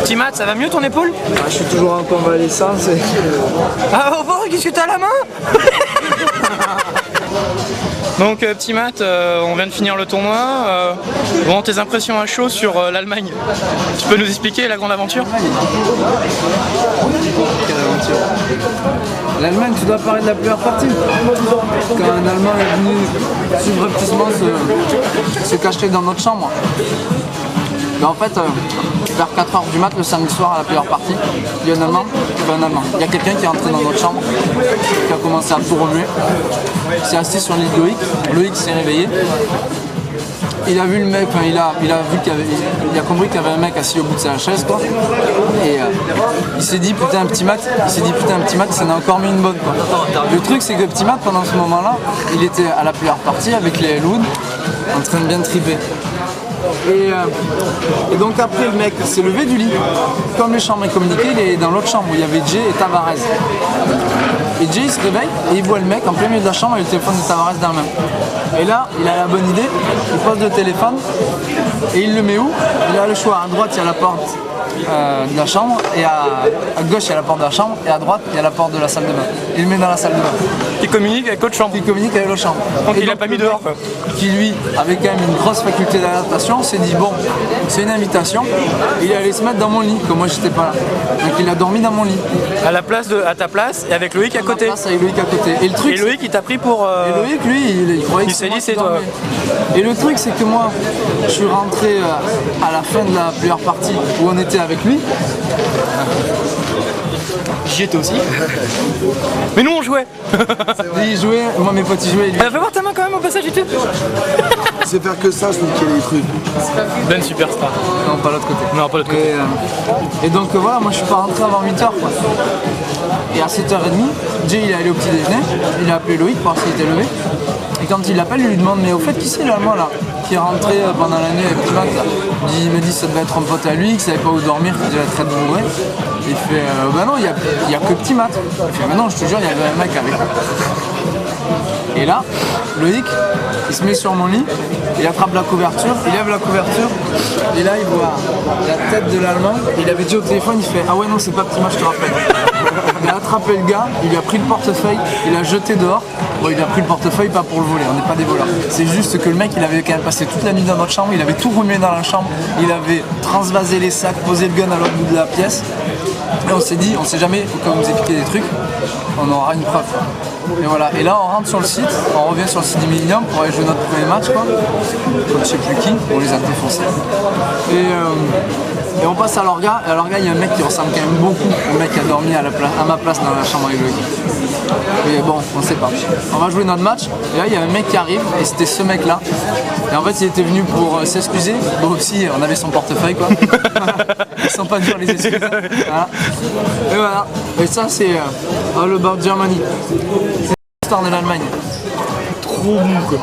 Petit Matt, ça va mieux ton épaule? Je suis toujours en convalescence. Ah oh, qu'est-ce que t'as à la main? Donc petit Matt, on vient de finir le tournoi. Bon, tes impressions à chaud sur l'Allemagne. Tu peux nous expliquer la grande aventure? Quelle aventure. L'Allemagne, tu dois parler de la première partie. Quand un Allemand est venu subrepticement se cacher dans notre chambre. Mais en fait, vers 4h du mat le samedi soir à la première partie, il y a un Allemand, il y a quelqu'un qui est entré dans notre chambre, qui a commencé à tout remuer. Il s'est assis sur l'île de Loïc. Loïc s'est réveillé. Il a vu le mec, enfin, il a compris qu'il y avait un mec assis au bout de sa chaise, quoi. Et il s'est dit putain petit Matt, il s'en a encore mis une bonne, quoi. Le truc c'est que petit Matt pendant ce moment-là, il était à la première partie avec les Elwood en train de bien triper. Et donc après le mec s'est levé du lit. Comme les chambres est communiquées, il est dans l'autre chambre où il y avait Jay et Tavares. Et Jay il se réveille et il voit le mec en plein milieu de la chambre avec le téléphone de Tavares dans la main. Et là, il a la bonne idée, il pose le téléphone et il le met où? Il a le choix, à droite il y a la porte de la chambre, et à gauche il y a la porte de la chambre, et à droite il y a la porte de la salle de bain. Il le met dans la salle de bain. Qui communique avec l'autre chambre. Qui communique avec l'autre chambre. Donc il l'a pas mis dehors, quoi. Qui lui, avec quand même une grosse faculté d'adaptation, s'est dit bon, c'est une invitation, il est allé se mettre dans mon lit, comme moi j'étais pas là. Donc il a dormi dans mon lit. À ta place et avec Loïc à côté. Avec Loïc à côté. Et le truc, et Loïc il t'a pris pour. Et Loïc lui, il croyait que s'est dit c'est toi. Et le truc c'est que moi, je suis rentré à la fin de la première partie où on était avec lui. J'y étais aussi. Mais nous on jouait. Lui il jouait, moi mes potes ils jouaient. Lui. Fais voir ta main quand même au passage YouTube. C'est faire que ça, je trouve qu'il y a des trucs. Ben Superstar. Non, pas l'autre côté. Non, pas l'autre côté. Et donc voilà, moi je suis pas rentré avant 8h quoi. Et à 7h30, Jay il est allé au petit déjeuner, il a appelé Loïc pour voir s'il était levé. Et quand il l'appelle, il lui demande mais au fait qui c'est l'Allemand là qui est rentré pendant la nuit avec petit Matt là. Il me dit ça devait être un pote à lui, qu'il savait pas où dormir, qu'il devait être très bourré. Il fait bah non, il y a que petit Matt. Il fait bah non, je te jure, il y avait un mec avec. Et là, Loïc, il se met sur mon lit, il attrape la couverture, il lève la couverture, et là il voit la tête de l'Allemand. Il avait dit au téléphone, il fait ah ouais non c'est pas petit Matt, je te rappelle. Il a attrapé le gars, il lui a pris le portefeuille, il l'a jeté dehors. Bon, il a pris le portefeuille pas pour le voler, on n'est pas des voleurs. C'est juste que le mec il avait quand même passé toute la nuit dans notre chambre, il avait tout remué dans la chambre, il avait transvasé les sacs, posé le gun à l'autre bout de la pièce. Et on s'est dit, on sait jamais, quand vous piquez des trucs, on aura une preuve. Et voilà, et là on rentre sur le site, on revient sur le site du Millennium pour aller jouer notre premier match quoi. Contre je sais plus qui, on les a défoncés. Et on passe à l'orga, et à l'orga il y a un mec qui ressemble quand même beaucoup au mec qui a dormi à ma place dans la chambre avec Loïc. Et bon, on sait pas. On va jouer notre match, et là il y a un mec qui arrive, et c'était ce mec là. Et en fait il était venu pour s'excuser, bon aussi on avait son portefeuille quoi. Ils sont pas durs les excuses. Voilà. Et voilà, et ça c'est All About Germany. C'est l'histoire de l'Allemagne. Trop bon quoi.